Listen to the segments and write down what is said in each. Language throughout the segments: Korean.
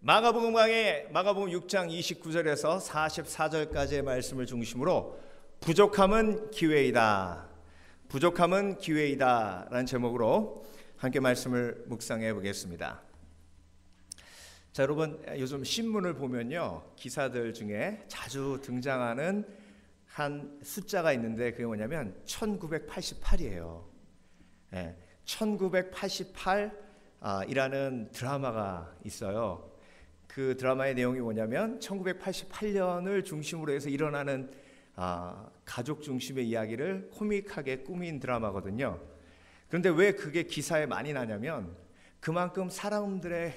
마가복음 강의 마가복음 6장 29절에서 44절까지의 말씀을 중심으로 부족함은 기회이다. 부족함은 기회이다 라는 제목으로 함께 말씀을 묵상해 보겠습니다. 자, 여러분, 요즘 신문을 보면요, 기사들 중에 자주 등장하는 한 숫자가 있는데 그게 뭐냐면 1988이에요. 1988이라는 드라마가 있어요. 그 드라마의 내용이 뭐냐면 1988년을 중심으로 해서 일어나는 가족 중심의 이야기를 코믹하게 꾸민 드라마거든요. 그런데 왜 그게 기사에 많이 나냐면 그만큼 사람들의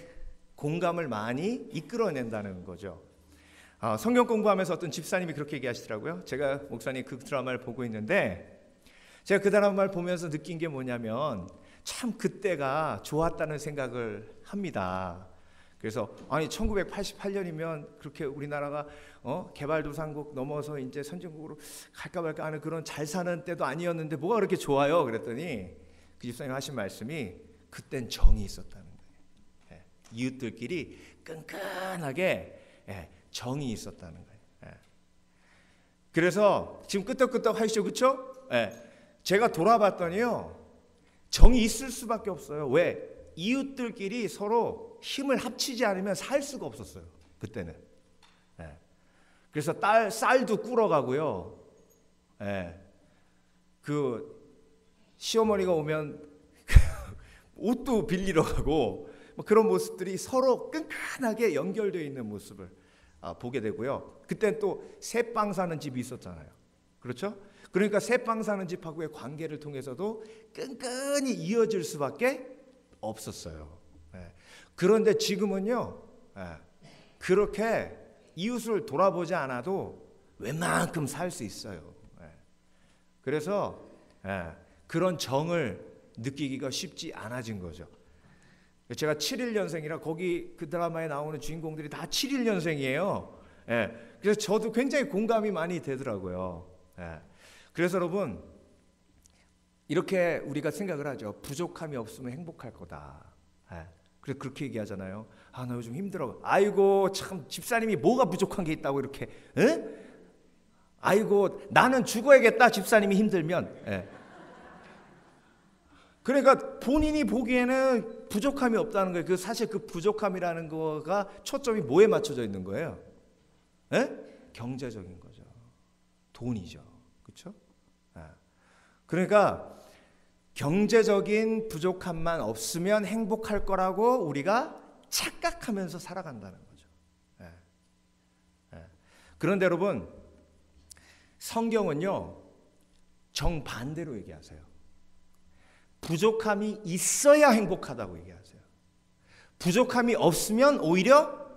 공감을 많이 이끌어낸다는 거죠. 성경 공부하면서 어떤 집사님이 그렇게 얘기하시더라고요. 제가 목사님 그 드라마를 보고 있는데 제가 그 드라마를 보면서 느낀 게 뭐냐면 참 그때가 좋았다는 생각을 합니다. 그래서 아니 1988년이면 그렇게 우리나라가 개발도상국 넘어서 이제 선진국으로 갈까 말까 하는 그런 잘 사는 때도 아니었는데 뭐가 그렇게 좋아요? 그랬더니 그 집사님 하신 말씀이 그땐 정이 있었다는 거예요. 이웃들끼리 끈끈하게 정이 있었다는 거예요. 그래서 지금 끄떡끄떡 하시죠, 그렇죠? 제가 돌아봤더니요, 정이 있을 수밖에 없어요. 왜? 이웃들끼리 서로 힘을 합치지 않으면 살 수가 없었어요, 그때는. 그래서 쌀도 꿇어가고요. 그 시어머니가 오면 옷도 빌리러 가고 뭐 그런 모습들이 서로 끈끈하게 연결되어 있는 모습을 보게 되고요. 그때는 또 새빵 사는 집이 있었잖아요. 그렇죠? 그러니까 새빵 사는 집하고의 관계를 통해서도 끈끈이 이어질 수밖에 없었어요. 그런데 지금은요, 그렇게 이웃을 돌아보지 않아도 웬만큼 살 수 있어요. 그래서 그런 정을 느끼기가 쉽지 않아진 거죠. 제가 71년생이라 거기 그 드라마에 나오는 주인공들이 다 71년생이에요. 그래서 저도 굉장히 공감이 많이 되더라고요. 그래서 여러분, 이렇게 우리가 생각을 하죠. 부족함이 없으면 행복할 거다. 그래서 그렇게 얘기하잖아요. 나 요즘 힘들어. 아이고, 참 집사님이 뭐가 부족한 게 있다고 이렇게. 아이고, 나는 죽어야겠다, 집사님이 힘들면. 그러니까 본인이 보기에는 부족함이 없다는 거예요. 사실 그 부족함이라는 거가 초점이 뭐에 맞춰져 있는 거예요? 경제적인 거죠. 돈이죠. 그렇죠? 그러니까 경제적인 부족함만 없으면 행복할 거라고 우리가 착각하면서 살아간다는 거죠. 그런데 여러분, 성경은요, 정반대로 얘기하세요. 부족함이 있어야 행복하다고 얘기하세요. 부족함이 없으면 오히려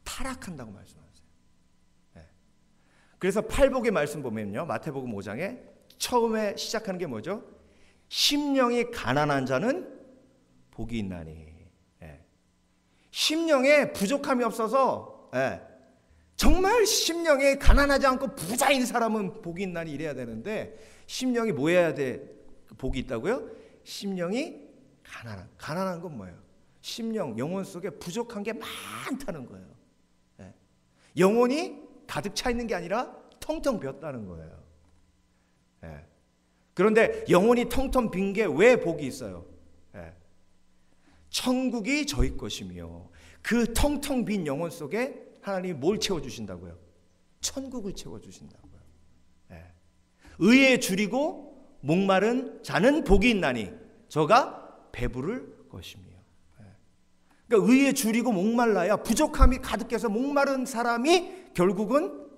타락한다고 말씀하세요. 그래서 팔복의 말씀 보면요, 마태복음 5장에 처음에 시작하는 게 뭐죠? 심령이 가난한 자는 복이 있나니. 심령에 부족함이 없어서 정말 심령에 가난하지 않고 부자인 사람은 복이 있나니 이래야 되는데, 심령이 뭐 해야 돼? 복이 있다고요? 심령이 가난한 건 뭐예요? 심령, 영혼 속에 부족한 게 많다는 거예요. 영혼이 가득 차 있는 게 아니라 텅텅 비었다는 거예요. 그런데 영혼이 텅텅 빈 게 왜 복이 있어요? 천국이 저희 것이며 그 텅텅 빈 영혼 속에 하나님이 뭘 채워주신다고요? 천국을 채워주신다고요. 의에 줄이고 목마른 자는 복이 있나니 저가 배부를 것이며. 그러니까 의에 줄이고 목말라야, 부족함이 가득해서 목마른 사람이 결국은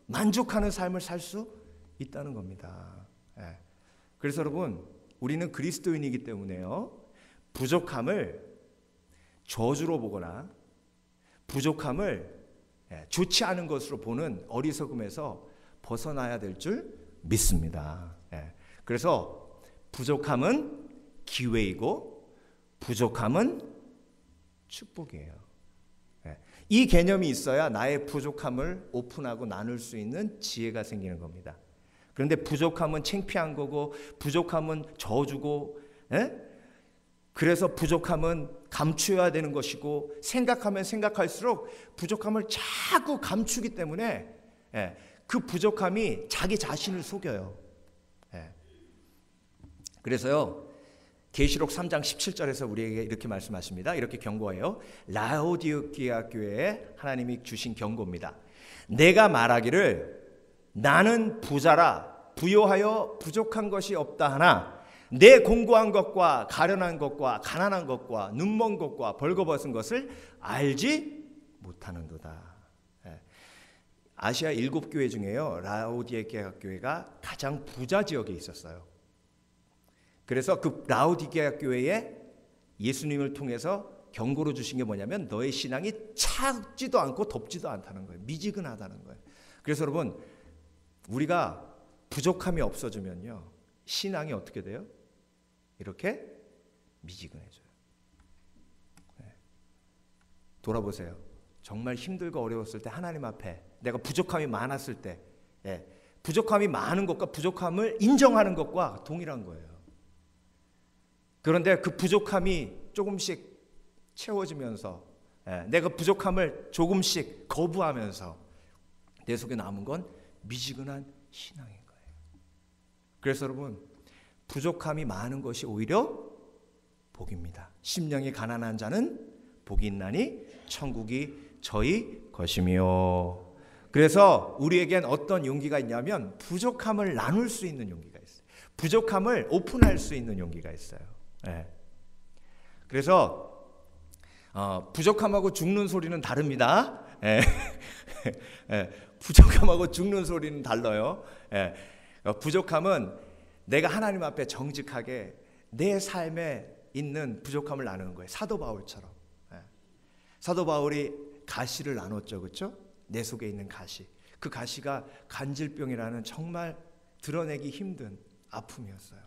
만족하는 삶을 살 수 있다는 겁니다. 그래서 여러분, 우리는 그리스도인이기 때문에요, 부족함을 저주로 보거나 부족함을 좋지 않은 것으로 보는 어리석음에서 벗어나야 될 줄 믿습니다. 그래서 부족함은 기회이고 부족함은 축복이에요. 이 개념이 있어야 나의 부족함을 오픈하고 나눌 수 있는 지혜가 생기는 겁니다. 그런데 부족함은 창피한 거고, 부족함은 저주고, 그래서 부족함은 감추어야 되는 것이고 생각하면 생각할수록 부족함을 자꾸 감추기 때문에 그 부족함이 자기 자신을 속여요. 그래서요, 계시록 3장 17절에서 우리에게 이렇게 말씀하십니다. 이렇게 경고해요. 라오디게아 교회에 하나님이 주신 경고입니다. 내가 말하기를 나는 부자라 부요하여 부족한 것이 없다 하나 내 공고한 것과 가련한 것과 가난한 것과 눈먼 것과 벌거벗은 것을 알지 못하는도다. 아시아 7교회 중에요, 라오디게아 교회가 가장 부자 지역에 있었어요. 그래서 그 라오디게아 교회에 예수님을 통해서 경고로 주신 게 뭐냐면 너의 신앙이 차지도 않고 덥지도 않다는 거예요. 미지근하다는 거예요. 그래서 여러분, 우리가 부족함이 없어지면요, 신앙이 어떻게 돼요? 이렇게 미지근해져요. 돌아보세요. 정말 힘들고 어려웠을 때 하나님 앞에 내가 부족함이 많았을 때 부족함이 많은 것과 부족함을 인정하는 것과 동일한 거예요. 그런데 그 부족함이 조금씩 채워지면서 내가 부족함을 조금씩 거부하면서 내 속에 남은 건 미지근한 신앙인 거예요. 그래서 여러분, 부족함이 많은 것이 오히려 복입니다. 심령이 가난한 자는 복이 있나니 천국이 저희 것이며. 그래서 우리에겐 어떤 용기가 있냐면 부족함을 나눌 수 있는 용기가 있어요. 부족함을 오픈할 수 있는 용기가 있어요. 그래서 부족함하고 죽는 소리는 다릅니다. 부족함하고 죽는 소리는 달라요. 부족함은 내가 하나님 앞에 정직하게 내 삶에 있는 부족함을 나누는 거예요. 사도 바울처럼. 사도 바울이 가시를 나눴죠, 그렇죠? 내 속에 있는 가시. 그 가시가 간질병이라는 정말 드러내기 힘든 아픔이었어요.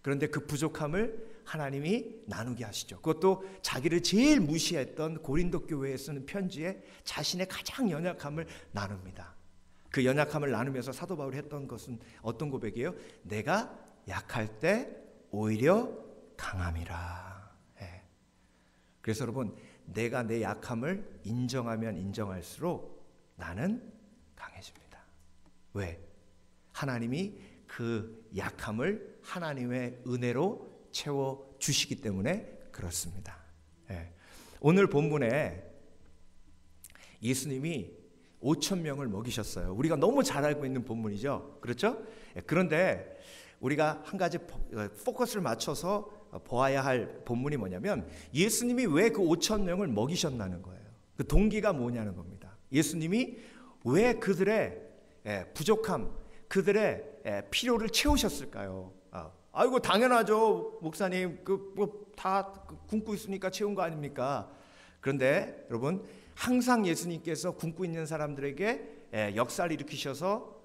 그런데 그 부족함을 하나님이 나누게 하시죠. 그것도 자기를 제일 무시했던 고린도 교회에 쓰는 편지에 자신의 가장 연약함을 나눕니다. 그 연약함을 나누면서 사도 바울이 했던 것은 어떤 고백이에요? 내가 약할 때 오히려 강함이라. 그래서 여러분, 내가 내 약함을 인정하면 인정할수록 나는 강해집니다. 왜? 하나님이 그 약함을 하나님의 은혜로 채워주시기 때문에 그렇습니다. 오늘 본문에 예수님이 5,000명을 먹이셨어요. 우리가 너무 잘 알고 있는 본문이죠. 그렇죠? 그런데 우리가 한 가지 포커스를 맞춰서 보아야 할 본문이 뭐냐면 예수님이 왜 그 5,000명을 먹이셨나는 거예요. 그 동기가 뭐냐는 겁니다. 예수님이 왜 그들의 부족함, 그들의 필요를 채우셨을까요? 아이고 당연하죠, 목사님. 다 굶고 있으니까 채운 거 아닙니까? 그런데 여러분, 항상 예수님께서 굶고 있는 사람들에게 역사를 일으키셔서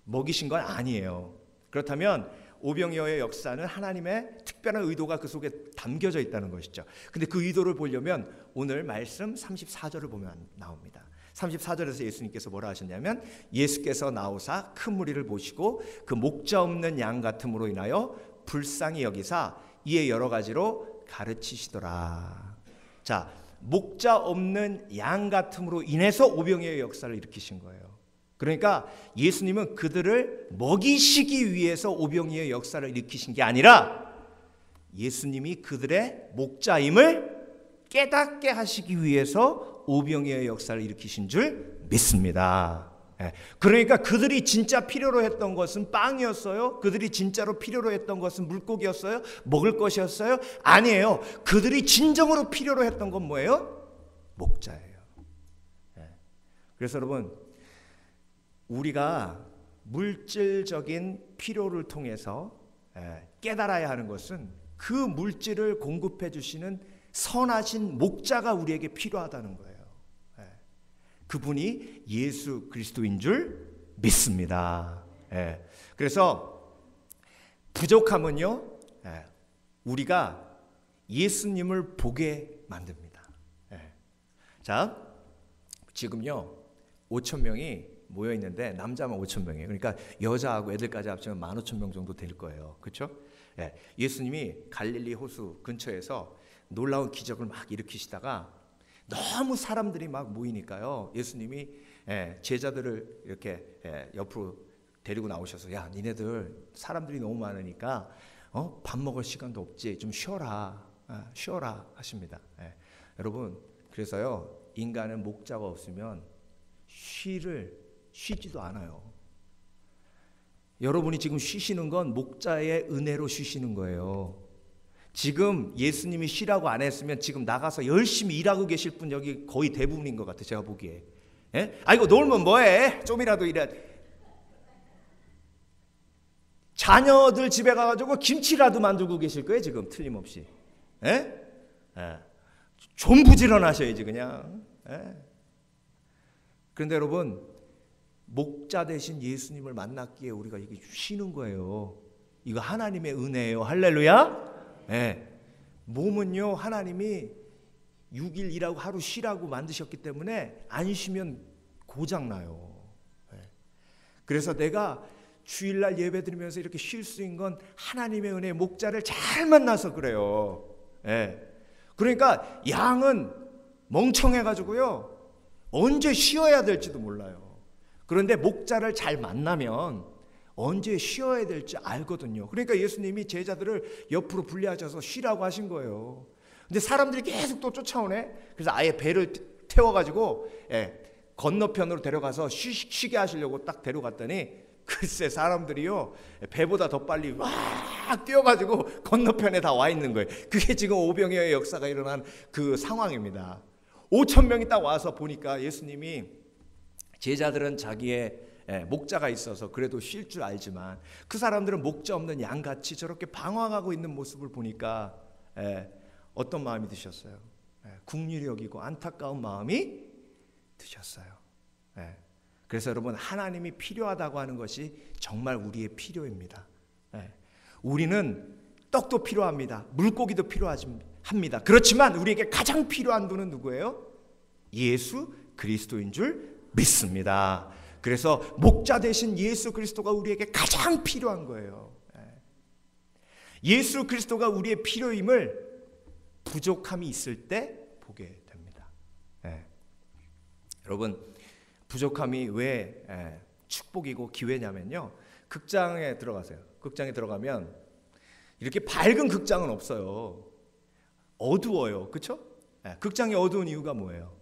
먹이신 건 아니에요. 그렇다면 오병이어의 역사는 하나님의 특별한 의도가 그 속에 담겨져 있다는 것이죠. 근데 그 의도를 보려면 오늘 말씀 34절을 보면 나옵니다. 34절에서 예수님께서 뭐라 하셨냐면 예수께서 나오사 큰 무리를 보시고 그 목자 없는 양 같음으로 인하여 불쌍히 여기사 이에 여러 가지로 가르치시더라. 자, 목자 없는 양 같음으로 인해서 오병이어의 역사를 일으키신 거예요. 그러니까 예수님은 그들을 먹이시기 위해서 오병이어의 역사를 일으키신 게 아니라 예수님이 그들의 목자임을 깨닫게 하시기 위해서 오병이어의 역사를 일으키신 줄 믿습니다. 그러니까 그들이 진짜 필요로 했던 것은 빵이었어요? 그들이 진짜로 필요로 했던 것은 물고기였어요? 먹을 것이었어요? 아니에요. 그들이 진정으로 필요로 했던 건 뭐예요? 목자예요. 그래서 여러분, 우리가 물질적인 필요를 통해서 깨달아야 하는 것은 그 물질을 공급해 주시는 선하신 목자가 우리에게 필요하다는 거예요. 그분이 예수 그리스도인 줄 믿습니다. 그래서 부족함은요, 우리가 예수님을 보게 만듭니다. 자, 지금요 5,000명이 모여 있는데 남자만 5,000명이에요. 그러니까 여자하고 애들까지 합치면 15,000명 정도 될 거예요. 그렇죠? 예, 예수님이 갈릴리 호수 근처에서 놀라운 기적을 막 일으키시다가 너무 사람들이 막 모이니까요. 예수님이 제자들을 이렇게 옆으로 데리고 나오셔서 야, 니네들 사람들이 너무 많으니까 밥 먹을 시간도 없지. 좀 쉬어라. 쉬어라 하십니다. 여러분, 그래서요. 인간은 목자가 없으면 쉬지도 않아요. 여러분이 지금 쉬시는 건 목자의 은혜로 쉬시는 거예요. 지금 예수님이 쉬라고 안 했으면 지금 나가서 열심히 일하고 계실 분 여기 거의 대부분인 것 같아요. 제가 보기에. 아이고 놀면 뭐해? 좀이라도 일해. 자녀들 집에 가가지고 김치라도 만들고 계실 거예요. 지금 틀림없이. 좀 부지런하셔야지 그냥. 그런데 여러분, 목자 대신 예수님을 만났기에 우리가 이게 쉬는 거예요. 이거 하나님의 은혜예요. 할렐루야. 몸은요, 하나님이 6일 일하고 하루 쉬라고 만드셨기 때문에 안 쉬면 고장나요. 그래서 내가 주일날 예배 드리면서 이렇게 쉴 수 있는 건 하나님의 은혜, 목자를 잘 만나서 그래요. 그러니까 양은 멍청해가지고요, 언제 쉬어야 될지도 몰라요. 그런데 목자를 잘 만나면 언제 쉬어야 될지 알거든요. 그러니까 예수님이 제자들을 옆으로 분리하셔서 쉬라고 하신 거예요. 근데 사람들이 계속 또 쫓아오네. 그래서 아예 배를 태워가지고 건너편으로 데려가서 쉬게 하시려고 딱 데려갔더니 글쎄 사람들이요, 배보다 더 빨리 막 뛰어가지고 건너편에 다 와 있는 거예요. 그게 지금 오병이어의 역사가 일어난 그 상황입니다. 5,000명이 딱 와서 보니까 예수님이, 제자들은 자기의 목자가 있어서 그래도 쉴 줄 알지만 그 사람들은 목자 없는 양같이 저렇게 방황하고 있는 모습을 보니까 어떤 마음이 드셨어요? 긍휼히 여기고 안타까운 마음이 드셨어요. 그래서 여러분, 하나님이 필요하다고 하는 것이 정말 우리의 필요입니다. 우리는 떡도 필요합니다. 물고기도 필요합니다. 그렇지만 우리에게 가장 필요한 분은 누구예요? 예수 그리스도인 줄 믿습니다. 그래서 목자 대신 예수 그리스도가 우리에게 가장 필요한 거예요. 예수 그리스도가 우리의 필요임을 부족함이 있을 때 보게 됩니다. 여러분, 부족함이 왜 축복이고 기회냐면요, 극장에 들어가세요. 극장에 들어가면 이렇게 밝은 극장은 없어요. 어두워요. 그렇죠? 극장이 어두운 이유가 뭐예요?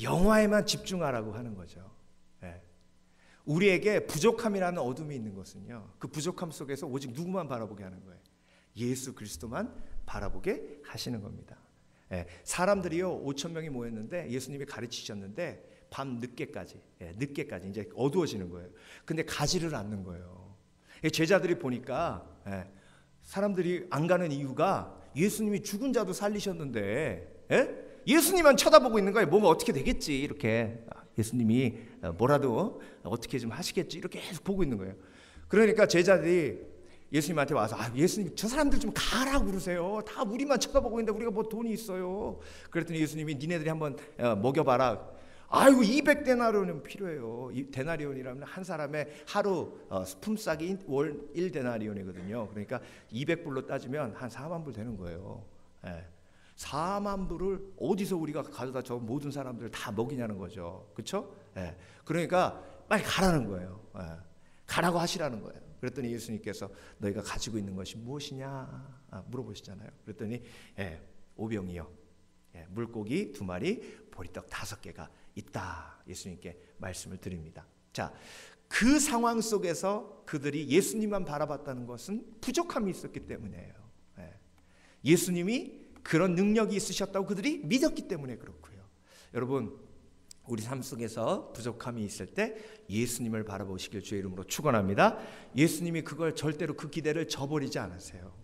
영화에만 집중하라고 하는 거죠. 우리에게 부족함이라는 어둠이 있는 것은요, 그 부족함 속에서 오직 누구만 바라보게 하는 거예요? 예수 그리스도만 바라보게 하시는 겁니다. 사람들이요 5,000명이 모였는데 예수님이 가르치셨는데 밤 늦게까지 이제 어두워지는 거예요. 근데 가지를 않는 거예요. 제자들이 보니까 사람들이 안 가는 이유가 예수님이 죽은 자도 살리셨는데 예수님만 쳐다보고 있는 거예요. 뭐가 어떻게 되겠지, 이렇게 예수님이 뭐라도 어떻게 좀 하시겠지, 이렇게 계속 보고 있는 거예요. 그러니까 제자들이 예수님한테 와서 예수님, 저 사람들 좀 가라고 그러세요. 다 우리만 쳐다보고 있는데 우리가 뭐 돈이 있어요. 그랬더니 예수님이 니네들이 한번 먹여봐라. 아이고 200데나리온은 필요해요. 데나리온이라면 한 사람의 하루 품삯이 월 1데나리온이거든요. 그러니까 200불로 따지면 한 4만 불 되는 거예요. 4만 불을 어디서 우리가 가져다 저 모든 사람들을 다 먹이냐는 거죠. 그렇죠? 그러니까 빨리 가라는 거예요. 가라고 하시라는 거예요. 그랬더니 예수님께서 너희가 가지고 있는 것이 무엇이냐 물어보시잖아요. 그랬더니 오병이요, 물고기 2마리, 보리떡 5개가 있다, 예수님께 말씀을 드립니다. 자, 그 상황 속에서 그들이 예수님만 바라봤다는 것은 부족함이 있었기 때문이에요. 예수님이 그런 능력이 있으셨다고 그들이 믿었기 때문에 그렇고요. 여러분, 우리 삶 속에서 부족함이 있을 때 예수님을 바라보시길 주의 이름으로 축원합니다. 예수님이 그걸 절대로 그 기대를 저버리지 않으세요.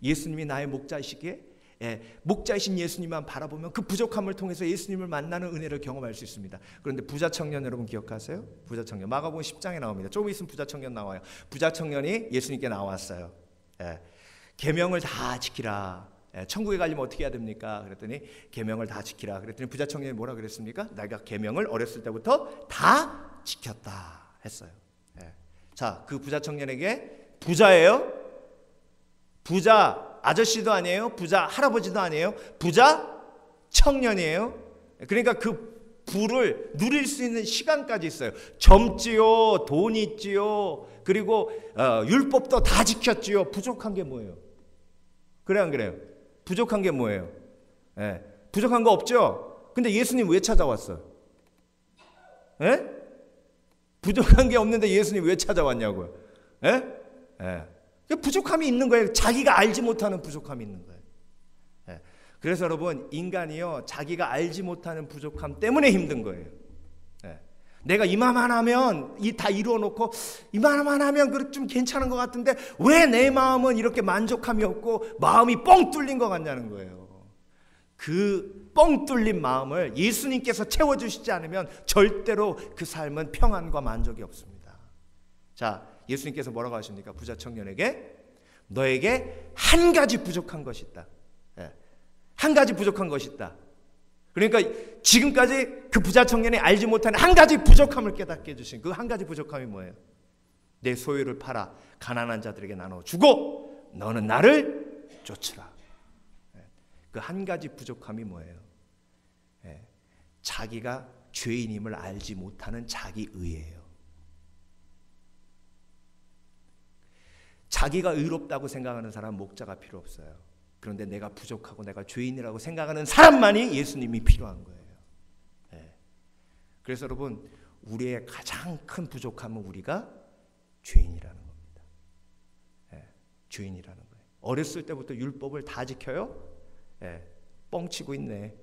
예수님이 나의 목자이시기에 목자이신 예수님만 바라보면 그 부족함을 통해서 예수님을 만나는 은혜를 경험할 수 있습니다. 그런데 부자 청년 여러분 기억하세요? 부자 청년, 마가복음 10장에 나옵니다. 조금 있으면 부자 청년 나와요. 부자 청년이 예수님께 나왔어요. 계명을 다 지키라. 천국에 가려면 어떻게 해야 됩니까? 그랬더니 계명을 다 지키라. 그랬더니 부자 청년이 뭐라 그랬습니까? 내가 계명을 어렸을 때부터 다 지켰다 했어요. 예. 자, 그 부자 청년에게 부자예요? 부자 아저씨도 아니에요? 부자 할아버지도 아니에요? 부자 청년이에요? 그러니까 그 부를 누릴 수 있는 시간까지 있어요. 젊지요, 돈 있지요, 그리고 율법도 다 지켰지요. 부족한 게 뭐예요? 그래 안 그래요? 부족한 게 뭐예요? 예. 부족한 거 없죠? 근데 예수님 왜 찾아왔어요? 예? 부족한 게 없는데 예수님 왜 찾아왔냐고요? 예? 예. 부족함이 있는 거예요. 자기가 알지 못하는 부족함이 있는 거예요. 예. 그래서 여러분, 인간이요, 자기가 알지 못하는 부족함 때문에 힘든 거예요. 예. 내가 이만만 하면 다 이루어 놓고 이만만 하면 좀 괜찮은 것 같은데 왜 내 마음은 이렇게 만족함이 없고 마음이 뻥 뚫린 것 같냐는 거예요. 그 뻥 뚫린 마음을 예수님께서 채워주시지 않으면 절대로 그 삶은 평안과 만족이 없습니다. 자, 예수님께서 뭐라고 하십니까? 부자 청년에게 너에게 한 가지 부족한 것이 있다. 예. 한 가지 부족한 것이 있다. 그러니까 지금까지 그 부자 청년이 알지 못하는 한 가지 부족함을 깨닫게 해주신 그 한 가지 부족함이 뭐예요? 내 소유를 팔아 가난한 자들에게 나눠주고 너는 나를 쫓으라. 그 한 가지 부족함이 뭐예요? 자기가 죄인임을 알지 못하는 자기의예요. 자기가 의롭다고 생각하는 사람은 목자가 필요 없어요. 그런데 내가 부족하고 내가 죄인이라고 생각하는 사람만이 예수님이 필요한 거예요. 그래서 여러분, 우리의 가장 큰 부족함은 우리가 죄인이라는 겁니다. 죄인이라는 거예요. 어렸을 때부터 율법을 다 지켜요? 뻥치고 있네.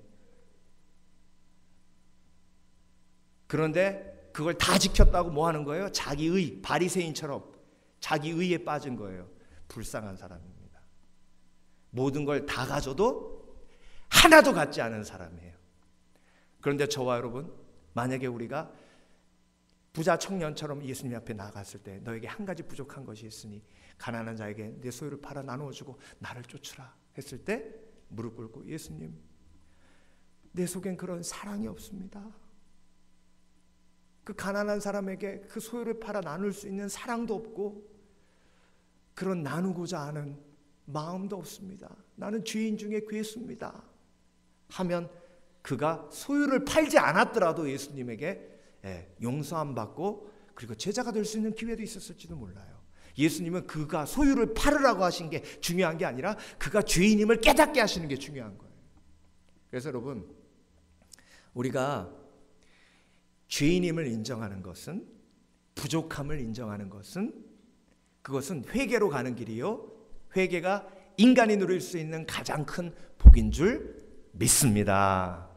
그런데 그걸 다 지켰다고 뭐 하는 거예요? 자기의, 바리새인처럼 자기의에 빠진 거예요. 불쌍한 사람입니다. 모든 걸 다 가져도 하나도 갖지 않은 사람이에요. 그런데 저와 여러분, 만약에 우리가 부자 청년처럼 예수님 앞에 나갔을 때 너에게 한 가지 부족한 것이 있으니 가난한 자에게 내 소유를 팔아 나누어주고 나를 쫓으라 했을 때 무릎 꿇고 예수님, 내 속엔 그런 사랑이 없습니다. 그 가난한 사람에게 그 소유를 팔아 나눌 수 있는 사랑도 없고 그런 나누고자 하는 마음도 없습니다. 나는 죄인 중에 괴수입니다. 하면 그가 소유를 팔지 않았더라도 예수님에게 용서함 받고 그리고 제자가 될 수 있는 기회도 있었을지도 몰라요. 예수님은 그가 소유를 팔으라고 하신 게 중요한 게 아니라 그가 죄인임을 깨닫게 하시는 게 중요한 거예요. 그래서 여러분, 우리가 죄인임을 인정하는 것은, 부족함을 인정하는 것은, 그것은 회개로 가는 길이요, 회개가 인간이 누릴 수 있는 가장 큰 복인 줄 믿습니다.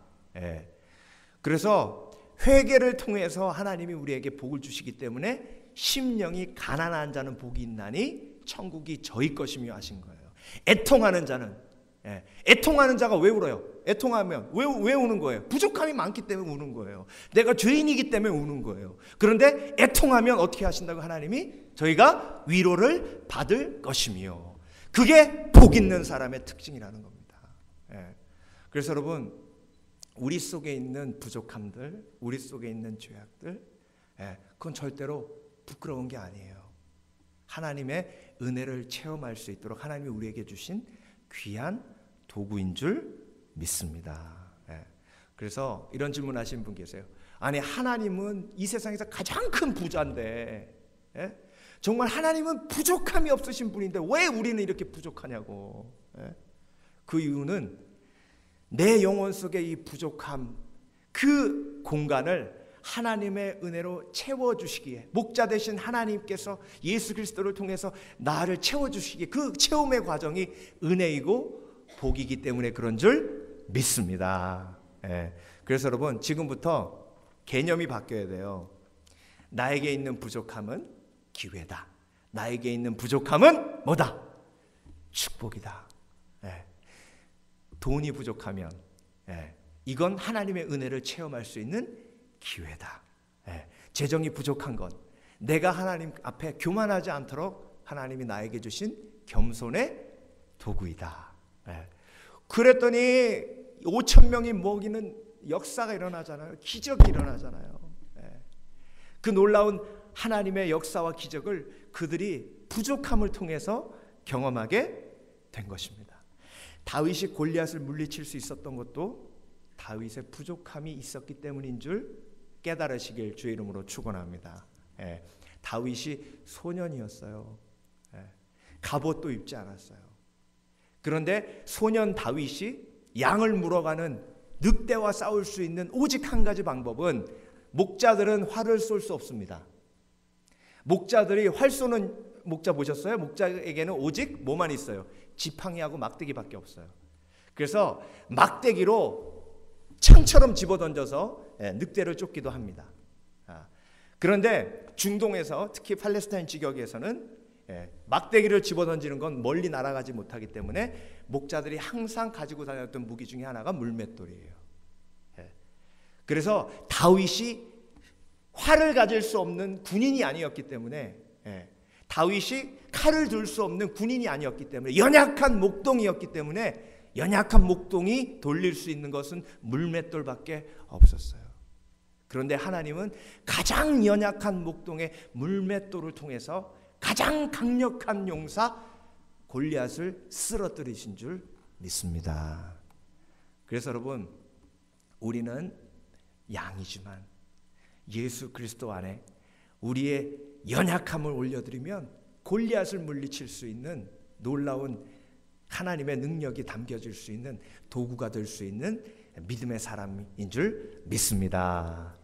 그래서 회개를 통해서 하나님이 우리에게 복을 주시기 때문에 심령이 가난한 자는 복이 있나니 천국이 저희 것이며 하신 거예요. 애통하는 자는, 애통하는 자가 왜 울어요? 애통하면 왜 우는 거예요? 부족함이 많기 때문에 우는 거예요. 내가 죄인이기 때문에 우는 거예요. 그런데 애통하면 어떻게 하신다고? 하나님이 저희가 위로를 받을 것이며, 그게 복 있는 사람의 특징이라는 겁니다. 그래서 여러분, 우리 속에 있는 부족함들, 우리 속에 있는 죄악들, 그건 절대로 부끄러운 게 아니에요. 하나님의 은혜를 체험할 수 있도록 하나님이 우리에게 주신 귀한 도구인 줄 믿습니다. 그래서 이런 질문 하시는 분 계세요. 아니, 하나님은 이 세상에서 가장 큰 부자인데, 정말 하나님은 부족함이 없으신 분인데 왜 우리는 이렇게 부족하냐고. 그 이유는 내 영혼 속의 이 부족함, 그 공간을 하나님의 은혜로 채워주시기에, 목자 되신 하나님께서 예수 그리스도를 통해서 나를 채워주시기에, 그 채움의 과정이 은혜이고 복이기 때문에 그런 줄 믿습니다. 그래서 여러분, 지금부터 개념이 바뀌어야 돼요. 나에게 있는 부족함은 기회다. 나에게 있는 부족함은 뭐다? 축복이다. 돈이 부족하면 이건 하나님의 은혜를 체험할 수 있는 기회다. 재정이 부족한 건 내가 하나님 앞에 교만하지 않도록 하나님이 나에게 주신 겸손의 도구이다. 그랬더니 5,000명이 먹이는 역사가 일어나잖아요. 기적이 일어나잖아요. 그 놀라운 하나님의 역사와 기적을 그들이 부족함을 통해서 경험하게 된 것입니다. 다윗이 골리앗을 물리칠 수 있었던 것도 다윗의 부족함이 있었기 때문인 줄 깨달으시길 주의 이름으로 축원합니다. 다윗이 소년이었어요. 갑옷도 입지 않았어요. 그런데 소년 다윗이 양을 물어가는 늑대와 싸울 수 있는 오직 한 가지 방법은, 목자들은 활을 쏠 수 없습니다. 목자들이 활 쏘는 목자 보셨어요? 목자에게는 오직 뭐만 있어요? 지팡이하고 막대기밖에 없어요. 그래서 막대기로 창처럼 집어던져서 늑대를 쫓기도 합니다. 그런데 중동에서, 특히 팔레스타인 지역에서는 막대기를 집어던지는 건 멀리 날아가지 못하기 때문에 목자들이 항상 가지고 다녔던 무기 중에 하나가 물맷돌이에요. 그래서 다윗이 활을 가질 수 없는 군인이 아니었기 때문에, 다윗이 칼을 들 수 없는 군인이 아니었기 때문에, 연약한 목동이었기 때문에, 연약한 목동이 돌릴 수 있는 것은 물맷돌밖에 없었어요. 그런데 하나님은 가장 연약한 목동의 물맷돌을 통해서 가장 강력한 용사 골리앗을 쓰러뜨리신 줄 믿습니다. 그래서 여러분, 우리는 양이지만 예수 그리스도 안에 우리의 연약함을 올려드리면 골리앗을 물리칠 수 있는 놀라운 하나님의 능력이 담겨질 수 있는 도구가 될 수 있는 믿음의 사람인 줄 믿습니다.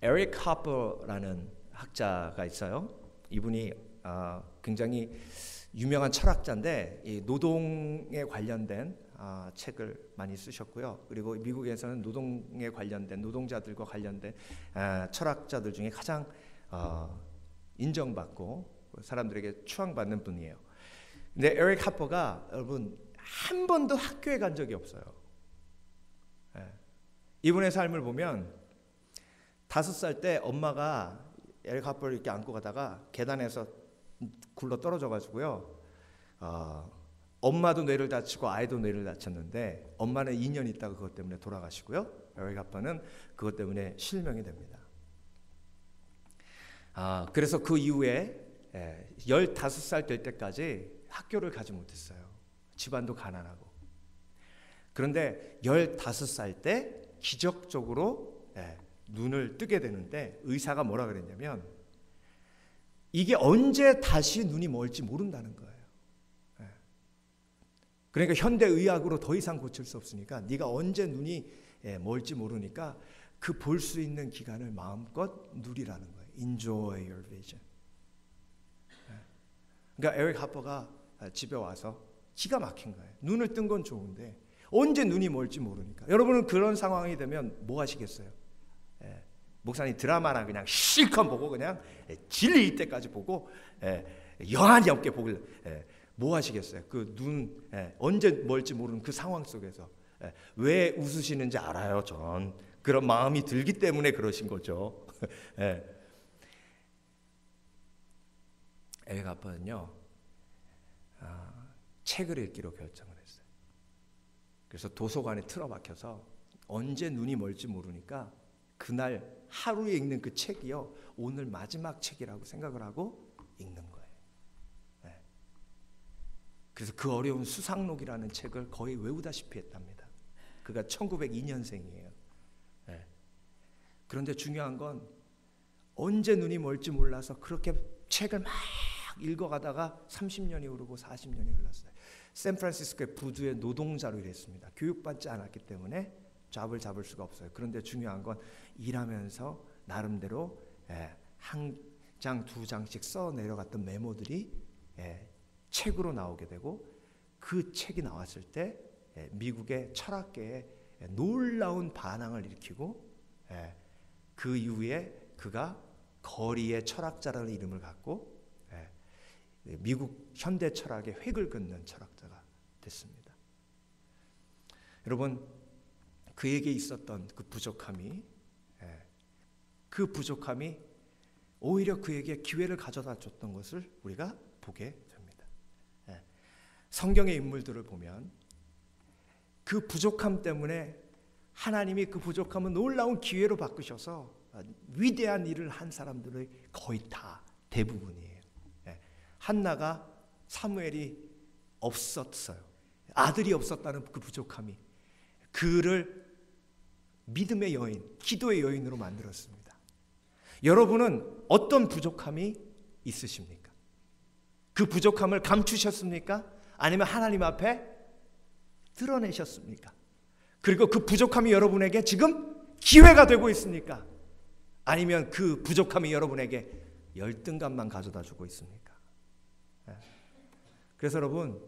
에릭 하퍼라는 학자가 있어요. 이분이 굉장히 유명한 철학자인데, 이 노동에 관련된 책을 많이 쓰셨고요. 그리고 미국에서는 노동에 관련된, 노동자들과 관련된 철학자들 중에 가장 인정받고 사람들에게 추앙받는 분이에요. 근데 에릭 하퍼가, 여러분, 한 번도 학교에 간 적이 없어요. 이분의 삶을 보면 5살 때 엄마가 에릭 하퍼를 이렇게 안고 가다가 계단에서 굴러 떨어져 가지고요. 엄마도 뇌를 다치고 아이도 뇌를 다쳤는데, 엄마는 2년 있다가 그것 때문에 돌아가시고요. 에릭 하퍼는 그것 때문에 실명이 됩니다. 그래서 그 이후에 15살 될 때까지 학교를 가지 못했어요. 집안도 가난하고. 그런데 15살 때 기적적으로 눈을 뜨게 되는데, 의사가 뭐라 그랬냐면, 이게 언제 다시 눈이 멀지 모른다는 거예요. 그러니까 현대의학으로 더 이상 고칠 수 없으니까, 네가 언제 눈이 멀지 모르니까 그 볼 수 있는 기간을 마음껏 누리라는 거예요. Enjoy your vision. 그러니까 에릭 하퍼가 집에 와서 기가 막힌 거예요. 눈을 뜬 건 좋은데 언제 눈이 멀지 모르니까. 여러분은 그런 상황이 되면 뭐 하시겠어요? 목사님 드라마나 그냥 실컷 보고 그냥 질릴 때까지 보고 여한이 없게 보길 뭐 하시겠어요? 그 눈 언제 멀지 모르는 그 상황 속에서 왜 웃으시는지 알아요. 전 그런 마음이 들기 때문에 그러신 거죠. 에릭 하퍼는요, 책을 읽기로 결정을 했어요. 그래서 도서관에 틀어박혀서 언제 눈이 멀지 모르니까 그날 하루에 읽는 그 책이요, 오늘 마지막 책이라고 생각을 하고 읽는 거예요. 그래서 그 어려운 수상록이라는 책을 거의 외우다시피 했답니다. 그가 1902년생이에요. 그런데 중요한 건, 언제 눈이 멀지 몰라서 그렇게 책을 막 읽어가다가 30년이 흐르고 40년이 흘렀어요. 샌프란시스코의 부두의 노동자로 일했습니다. 교육받지 않았기 때문에 잡을 잡을 수가 없어요. 그런데 중요한 건, 일하면서 나름대로 한 장, 2장씩 써 내려갔던 메모들이 책으로 나오게 되고, 그 책이 나왔을 때 미국의 철학계에 놀라운 반항을 일으키고, 그 이후에 그가 거리의 철학자라는 이름을 갖고 미국 현대 철학의 획을 긋는 철학자가 됐습니다. 여러분, 그에게 있었던 그 부족함이 오히려 그에게 기회를 가져다 줬던 것을 우리가 보게 됩니다. 성경의 인물들을 보면 그 부족함 때문에 하나님이 그 부족함은 놀라운 기회로 바꾸셔서 위대한 일을 한 사람들의 거의 다 대부분이에요. 한나가 사무엘이 없었어요. 아들이 없었다는 그 부족함이 그를 믿음의 여인, 기도의 여인으로 만들었습니다. 여러분은 어떤 부족함이 있으십니까? 그 부족함을 감추셨습니까? 아니면 하나님 앞에 드러내셨습니까? 그리고 그 부족함이 여러분에게 지금 기회가 되고 있습니까? 아니면 그 부족함이 여러분에게 열등감만 가져다 주고 있습니까? 그래서 여러분,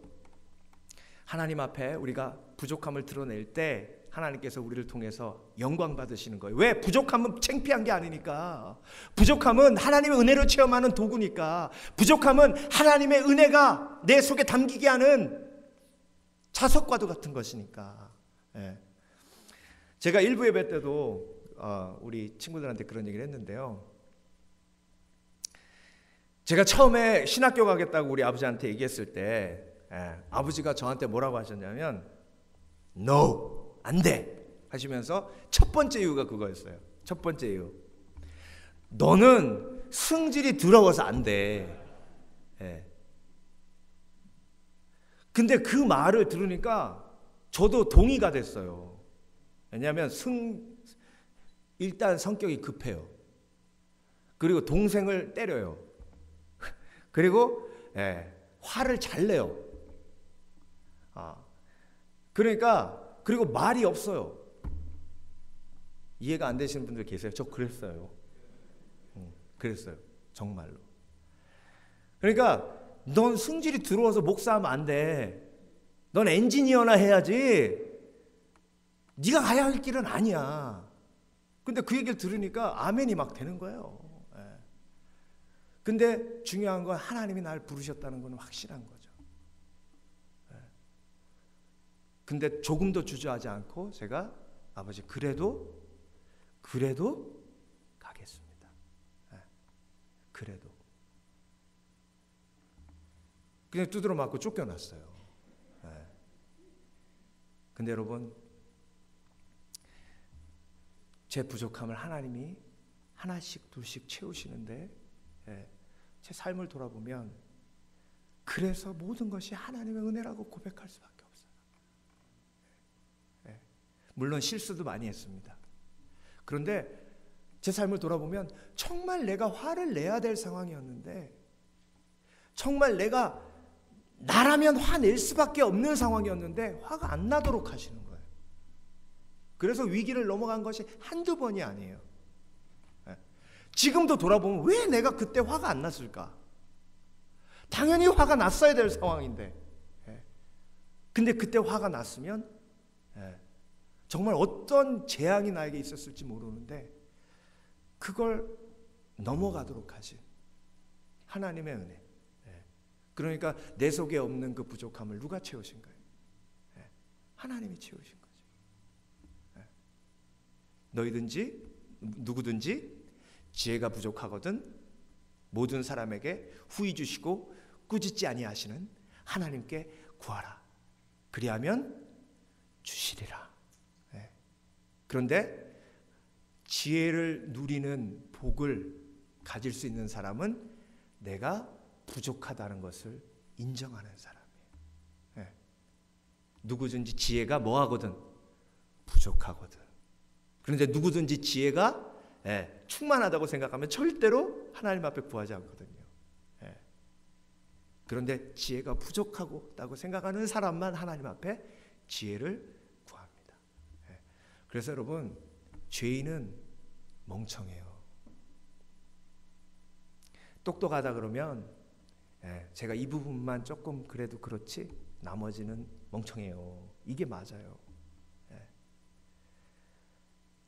하나님 앞에 우리가 부족함을 드러낼 때 하나님께서 우리를 통해서 영광 받으시는 거예요. 왜? 부족함은 창피한 게 아니니까. 부족함은 하나님의 은혜로 체험하는 도구니까. 부족함은 하나님의 은혜가 내 속에 담기게 하는 자석과도 같은 것이니까. 제가 일부 예배 때도 우리 친구들한테 그런 얘기를 했는데요. 제가 처음에 신학교 가겠다고 우리 아버지한테 얘기했을 때 아버지가 저한테 뭐라고 하셨냐면 No, 안 돼 하시면서 첫 번째 이유가 그거였어요. 첫 번째 이유, 너는 승질이 더러워서 안 돼. 근데 그 말을 들으니까 저도 동의가 됐어요. 왜냐하면 일단 성격이 급해요. 그리고 동생을 때려요. 그리고 화를 잘 내요. 그리고 말이 없어요. 이해가 안 되시는 분들 계세요? 저 그랬어요. 그랬어요. 정말로. 그러니까 넌 승질이 들어와서 목사하면 안 돼. 넌 엔지니어나 해야지. 네가 가야 할 길은 아니야. 근데 그 얘기를 들으니까 아멘이 막 되는 거예요. 근데 중요한 건 하나님이 날 부르셨다는 건 확실한 거죠. 근데 조금도 주저하지 않고 제가 아버지 그래도 가겠습니다. 그래도. 그냥 두드러 맞고 쫓겨났어요. 근데 여러분, 제 부족함을 하나님이 하나씩 둘씩 채우시는데 제 삶을 돌아보면 그래서 모든 것이 하나님의 은혜라고 고백할 수밖에 없어요. 물론 실수도 많이 했습니다. 그런데 제 삶을 돌아보면 정말 내가 화를 내야 될 상황이었는데, 정말 내가 나라면 화낼 수밖에 없는 상황이었는데 화가 안 나도록 하시는 거예요. 그래서 위기를 넘어간 것이 한두 번이 아니에요. 지금도 돌아보면 왜 내가 그때 화가 안 났을까? 당연히 화가 났어야 될 상황인데, 근데 그때 화가 났으면 정말 어떤 재앙이 나에게 있었을지 모르는데 그걸 넘어가도록 하신 하나님의 은혜. 그러니까 내 속에 없는 그 부족함을 누가 채우신 거예요? 하나님이 채우신 거죠. 누구든지 지혜가 부족하거든 모든 사람에게 후히 주시고 꾸짖지 아니하시는 하나님께 구하라. 그리하면 주시리라. 그런데 지혜를 누리는 복을 가질 수 있는 사람은 내가 부족하다는 것을 인정하는 사람이에요. 누구든지 지혜가 뭐하거든? 부족하거든. 그런데 누구든지 지혜가 충만하다고 생각하면 절대로 하나님 앞에 구하지 않거든요. 그런데 지혜가 부족하다고 생각하는 사람만 하나님 앞에 지혜를 구합니다. 그래서 여러분, 죄인은 멍청해요. 똑똑하다 그러면 제가 이 부분만 조금 그래도 그렇지 나머지는 멍청해요. 이게 맞아요.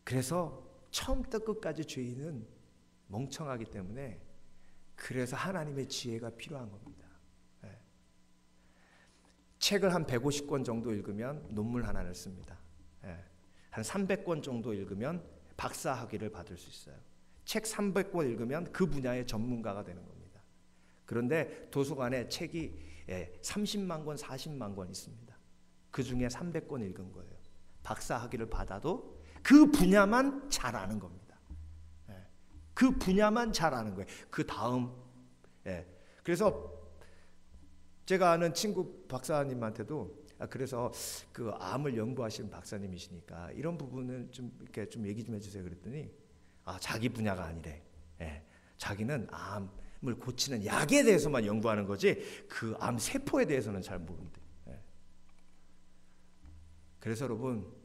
그래서 처음부터 끝까지 죄인은 멍청하기 때문에 그래서 하나님의 지혜가 필요한 겁니다. 책을 한 150권 정도 읽으면 논문 하나를 씁니다. 한 300권 정도 읽으면 박사학위를 받을 수 있어요. 책 300권 읽으면 그 분야의 전문가가 되는 겁니다. 그런데 도서관에 책이 30만 권, 40만 권 있습니다. 그 중에 300권 읽은 거예요. 박사 학위를 받아도 그 분야만 잘 아는 겁니다. 그 분야만 잘 아는 거예요. 그 다음. 그래서 제가 아는 친구 박사님한테도 그래서 그 암을 연구하시는 박사님이시니까 이런 부분을 좀 이렇게 좀 얘기 좀 해주세요. 그랬더니 자기 분야가 아니래. 자기는 암을 고치는 약에 대해서만 연구하는 거지 그 암 세포에 대해서는 잘 모른대. 그래서 여러분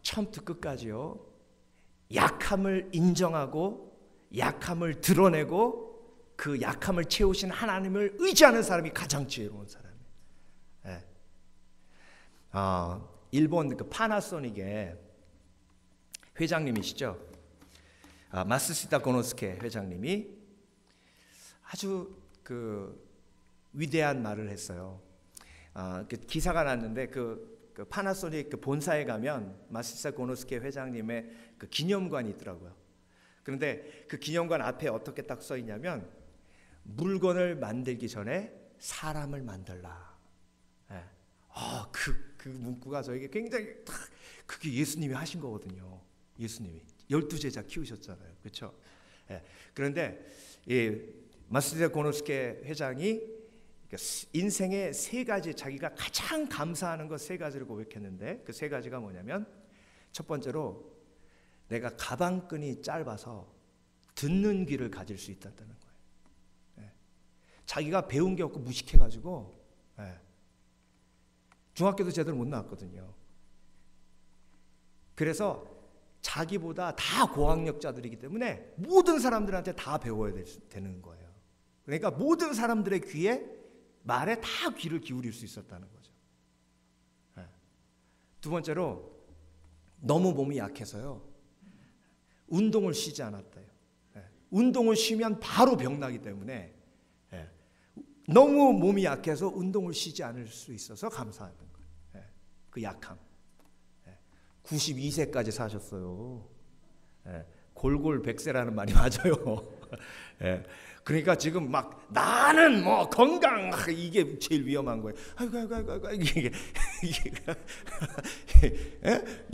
처음부터 끝까지요 약함을 인정하고 약함을 드러내고 그 약함을 채우신 하나님을 의지하는 사람이 가장 지혜로운 사람이에요. 일본 그 파나소닉의 회장님이시죠. 마쓰시다 고노스케 회장님이 아주 그 위대한 말을 했어요. 그 기사가 났는데 그 파나소닉 그 본사에 가면 마쓰시다 고노스케 회장님의 그 기념관이 있더라고요. 그런데 그 기념관 앞에 어떻게 딱 써 있냐면 물건을 만들기 전에 사람을 만들라. 그 문구가 저에게 굉장히 그게 예수님이 하신 거거든요. 예수님이 12제자 키우셨잖아요. 그렇죠? 그런데 마쓰시다 고노스케 회장이 인생의 3가지 자기가 가장 감사하는 것 3가지를 고백했는데 그 3가지가 뭐냐면 첫 번째로 내가 가방끈이 짧아서 듣는 귀를 가질 수 있다는 거예요. 자기가 배운 게 없고 무식해가지고 중학교도 제대로 못 나왔거든요. 그래서 자기보다 다 고학력자들이기 때문에 모든 사람들한테 다 배워야 되는 거예요. 그러니까 모든 사람들의 말에 다 귀를 기울일 수 있었다는 거죠. 두 번째로 너무 몸이 약해서요 운동을 쉬지 않았대요. 운동을 쉬면 바로 병나기 때문에 너무 몸이 약해서 운동을 쉬지 않을 수 있어서 감사하는 거예요. 그 약함. 92세까지 사셨어요. 골골 100세라는 말이 맞아요. 그러니까 지금 막 나는 뭐 건강 이게 제일 위험한 거예요. 아이고 이게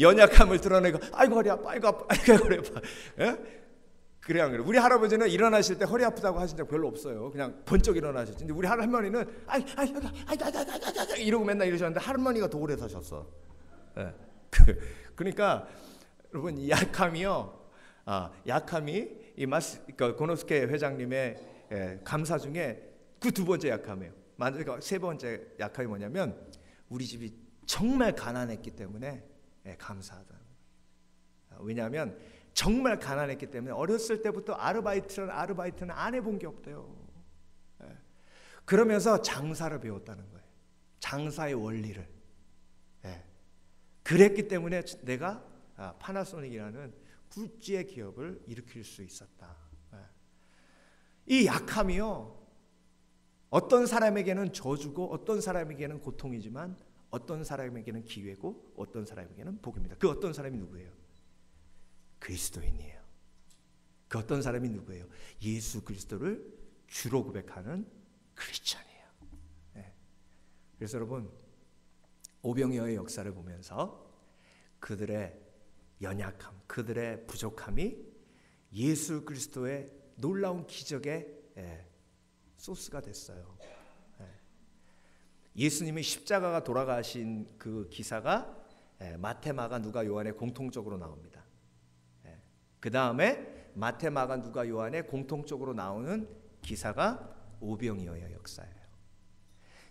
연약함을 드러내고 아이고 허리 아파 아이고 허리 아파. 그래 안 그래? 우리 할아버지는 일어나실 때 허리 아프다고 하신 적 별로 없어요. 그냥 번쩍 일어나셨지. 근데 우리 할머니는 이러고 맨날 이러셨는데 할머니가 더 오래 사셨어. 그러니까 여러분 이 약함이요. 약함이 이 고노스케 회장님의 감사 중에 그 2번째 약함이에요. 그러니까 3번째 약함이 뭐냐면 우리 집이 정말 가난했기 때문에 감사하다. 왜냐하면 정말 가난했기 때문에 어렸을 때부터 아르바이트는 안 해본 게 없대요. 그러면서 장사를 배웠다는 거예요. 장사의 원리를. 그랬기 때문에 내가 파나소닉이라는 굴지의 기업을 일으킬 수 있었다. 이 약함이요 어떤 사람에게는 저주고 어떤 사람에게는 고통이지만 어떤 사람에게는 기회고 어떤 사람에게는 복입니다. 그 어떤 사람이 누구예요? 그리스도인이에요. 그 어떤 사람이 누구예요? 예수 그리스도를 주로 고백하는 크리스찬이에요. 그래서 여러분 오병이어의 역사를 보면서 그들의 연약함, 그들의 부족함이 예수 그리스도의 놀라운 기적의 소스가 됐어요. 예수님이 십자가가 돌아가신 그 기사가 마태, 마가, 누가, 요한에 공통적으로 나옵니다. 그 다음에 마태, 마가, 누가, 요한에 공통적으로 나오는 기사가 오병이어의 역사예요.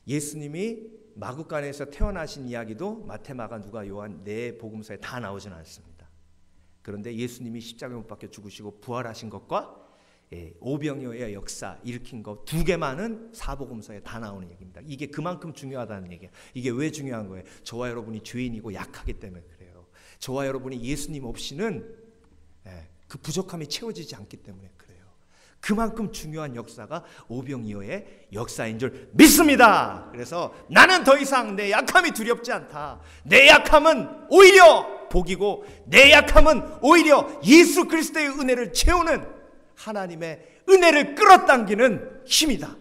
예수님이 마구간에서 태어나신 이야기도 마태, 마가, 누가, 요한 네 복음서에 다 나오지는 않습니다. 그런데 예수님이 십자가에 못 박혀 죽으시고 부활하신 것과 오병이어의 역사 일으킨 것 2개만은 사복음서에 다 나오는 얘기입니다. 이게 그만큼 중요하다는 얘기예요. 이게 왜 중요한 거예요? 저와 여러분이 죄인이고 약하기 때문에 그래요. 저와 여러분이 예수님 없이는 그 부족함이 채워지지 않기 때문에 그래요. 그만큼 중요한 역사가 오병이어의 역사인 줄 믿습니다. 그래서 나는 더 이상 내 약함이 두렵지 않다. 내 약함은 오히려 복이고 내 약함은 오히려 예수 그리스도의 은혜를 채우는 하나님의 은혜를 끌어당기는 힘이다.